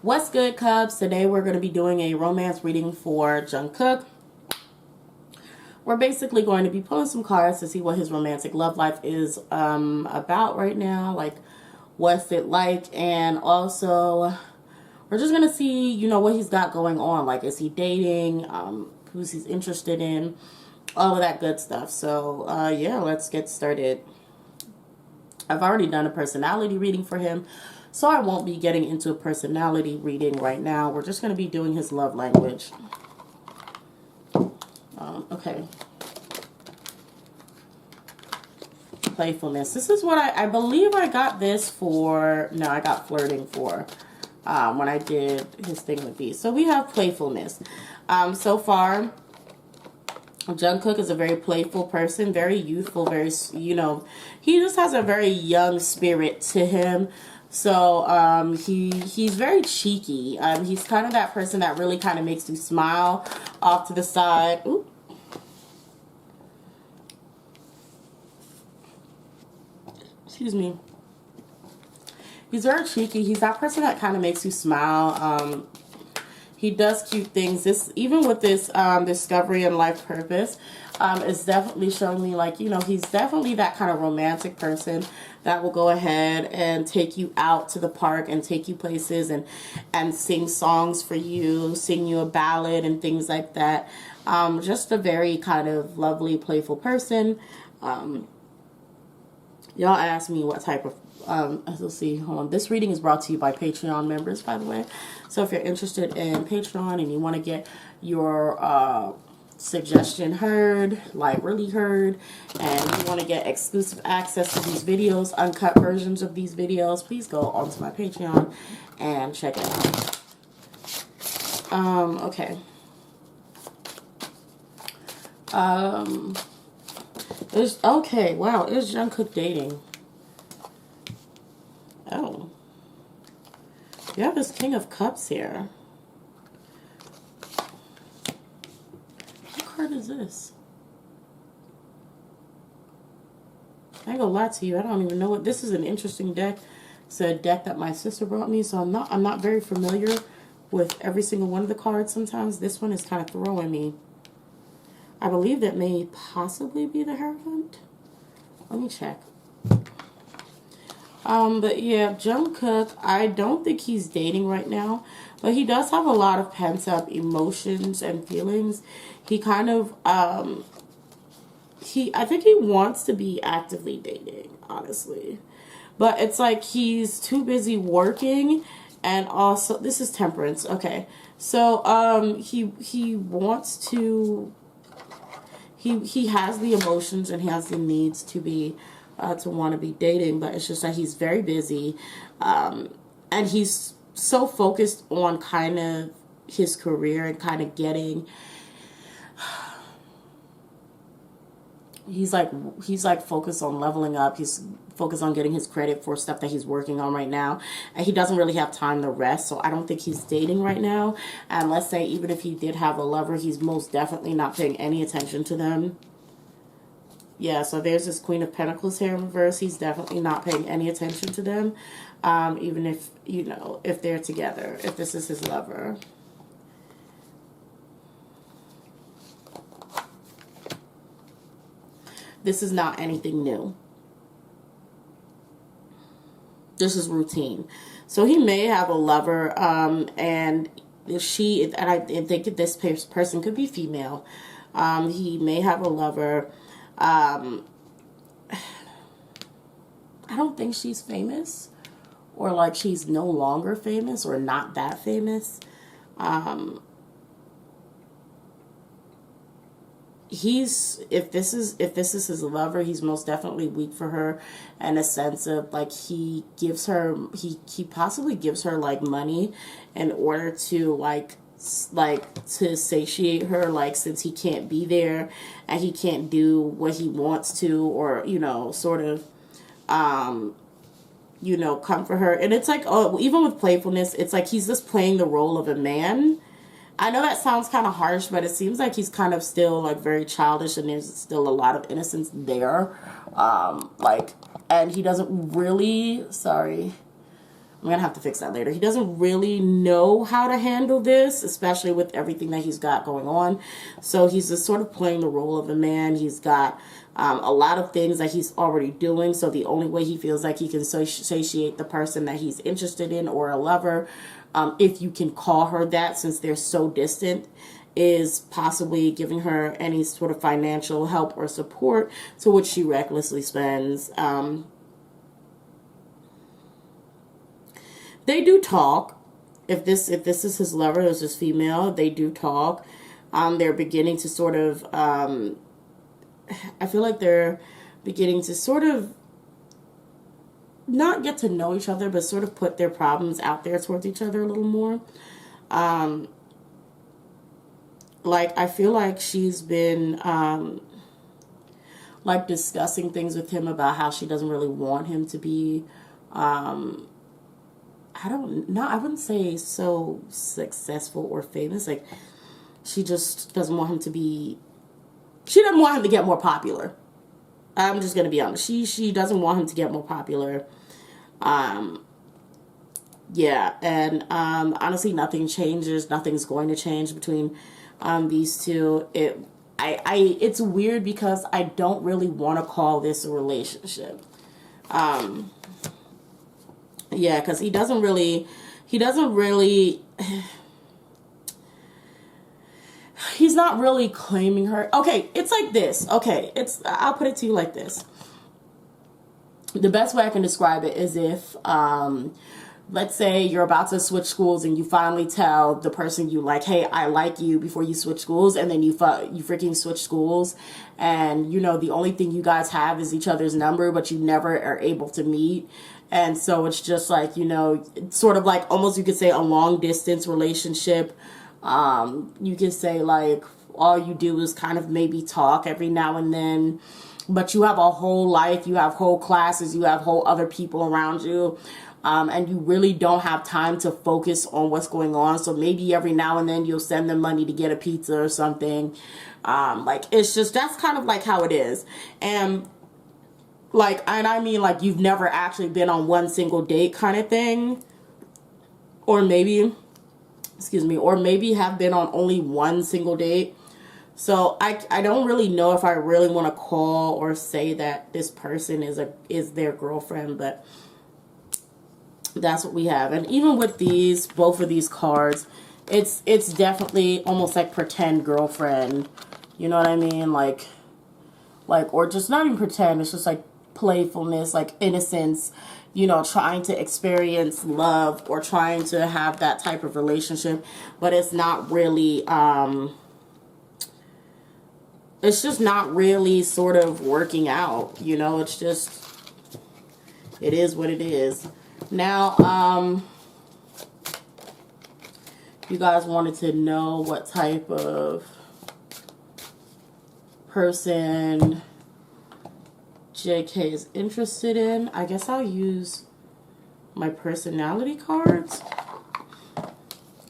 What's good, Cubs? Today we're going to be doing a romance reading for Jungkook. We're basically going to be pulling some cards to see what his romantic love life is about right now. Like, what's it like? And also, we're just going to see, you know, what he's got going on. Like, is he dating? Who's he's interested in? All of that good stuff. So, yeah, let's get started. I've already done a personality reading for him, so I won't be getting into a personality reading right now. We're just going to be doing his love language. Okay. Playfulness. This is what I believe I got this for. No, I got flirting for when I did his thing with these. So we have playfulness. So far, Jungkook is a very playful person, very youthful, very, you know, he just has a very young spirit to him. So he's very cheeky. He's kind of that person that really kind of makes you smile off to the side. Ooh. Excuse me. He's very cheeky. He's that person that kind of makes you smile. He does cute things. This, even with this discovery and life purpose, is definitely showing me, like, you know, he's definitely that kind of romantic person that will go ahead and take you out to the park and take you places and sing songs for you, sing you a ballad and things like that. Just a very kind of lovely, playful person. Y'all asked me what type of let's see, hold on. This reading is brought to you by Patreon members, by the way. So if you're interested in Patreon and you want to get your suggestion heard, like really heard, and you want to get exclusive access to these videos, uncut versions of these videos, please go onto my Patreon and check it out. Okay. Okay, wow, is Jungkook dating? Oh. You have this King of Cups here. What card is this? I ain't gonna lie to you, I don't even know what this is. An interesting deck. It's a deck that my sister brought me, so I'm not very familiar with every single one of the cards. Sometimes this one is kind of throwing me. I believe that may possibly be the Hierophant. Let me check. But yeah, Jungkook, I don't think he's dating right now, but he does have a lot of pent-up emotions and feelings. He kind of, I think he wants to be actively dating, honestly. But it's like he's too busy working, and also, this is Temperance, okay. So, he wants to, he has the emotions and he has the needs to be, to want to be dating, but it's just that he's very busy, and he's so focused on kind of his career and kind of getting, he's like focused on leveling up. He's focused on getting his credit for stuff that he's working on right now, and he doesn't really have time to rest. So I don't think he's dating right now. And let's say even if he did have a lover, he's most definitely not paying any attention to them. Yeah, so there's this Queen of Pentacles here in reverse. He's definitely not paying any attention to them, even if, you know, if they're together, if this is his lover. This is not anything new. This is routine. So he may have a lover, and I think this person could be female. He may have a lover. I don't think she's famous, or like she's no longer famous, or not that famous. If this is his lover, he's most definitely weak for her, in a sense of like he possibly gives her like money in order to to satiate her, like, since he can't be there and he can't do what he wants to, or, you know, sort of you know, come for her. And it's like, oh, even with playfulness, it's like he's just playing the role of a man. I know that sounds kind of harsh, but it seems like he's kind of still like very childish, and there's still a lot of innocence there. And he doesn't really, sorry, I'm gonna have to fix that later. He doesn't really know how to handle this, especially with everything that he's got going on. So he's just sort of playing the role of a man. He's got a lot of things that he's already doing. So the only way he feels like he can satiate the person that he's interested in, or a lover, if you can call her that, since they're so distant, is possibly giving her any sort of financial help or support, to which she recklessly spends. They do talk. If this is his lover, this is female, they do talk. They're beginning to sort of I feel like they're beginning to sort of not get to know each other, but sort of put their problems out there towards each other a little more. Like, I feel like she's been like discussing things with him about how she doesn't really want him to be I don't know, I wouldn't say so successful or famous. Like, she just doesn't want him to be, she doesn't want him to get more popular. I'm just going to be honest. She doesn't want him to get more popular. Yeah, and honestly, nothing changes. Nothing's going to change between these two. It's weird because I don't really want to call this a relationship. Yeah, because he doesn't really, he's not really claiming her. Okay, it's like this. Okay, I'll put it to you like this. The best way I can describe it is if, let's say you're about to switch schools and you finally tell the person you like, hey, I like you, before you switch schools, and then you freaking switch schools, and you know the only thing you guys have is each other's number, but you never are able to meet. And so it's just like, you know, it's sort of like, almost you could say, a long distance relationship. You could say like all you do is kind of maybe talk every now and then, but you have a whole life, you have whole classes, you have whole other people around you. And you really don't have time to focus on what's going on. So maybe every now and then you'll send them money to get a pizza or something. Like, it's just, that's kind of like how it is. And like, and I mean, like, you've never actually been on one single date kind of thing. Or maybe, excuse me, or maybe have been on only one single date. So I don't really know if I really want to call or say that this person is their girlfriend, but that's what we have. And even with these, both of these cards, it's definitely almost like pretend girlfriend. You know what I mean? Like, or just not even pretend. It's just like playfulness, like innocence, you know, trying to experience love or trying to have that type of relationship, but it's not really, it's just not really sort of working out, you know. It's just, it is what it is. Now, you guys wanted to know what type of person JK is interested in. I guess I'll use my personality cards,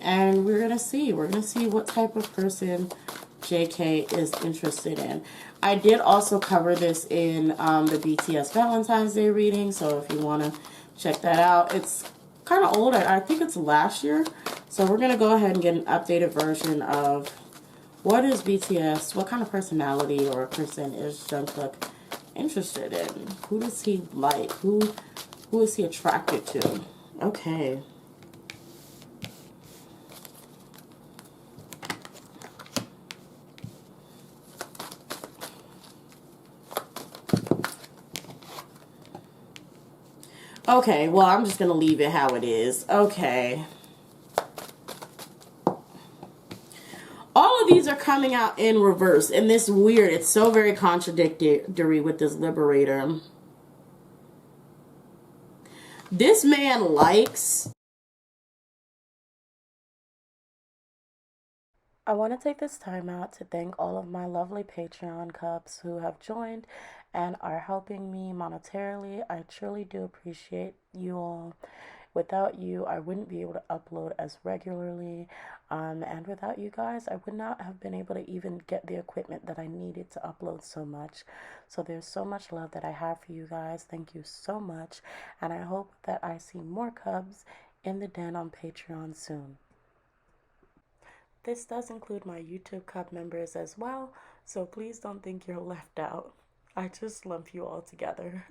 and we're gonna see what type of person JK is interested in. I did also cover this in the BTS Valentine's Day reading, so if you want to check that out, it's kind of old. I think it's last year, so we're gonna go ahead and get an updated version of what is BTS, what kind of personality or person is Jungkook interested in? Who does he like? Who is he attracted to? Okay. Okay, well, I'm just going to leave it how it is. Okay. All of these are coming out in reverse. And this weird, it's so very contradictory with this Liberator. This man likes... I want to take this time out to thank all of my lovely Patreon cups who have joined and are helping me monetarily. I truly do appreciate you all. Without you, I wouldn't be able to upload as regularly. And without you guys, I would not have been able to even get the equipment that I needed to upload so much. So there's so much love that I have for you guys. Thank you so much. And I hope that I see more cubs in the den on Patreon soon. This does include my YouTube Cub members as well, so please don't think you're left out. I just lump you all together.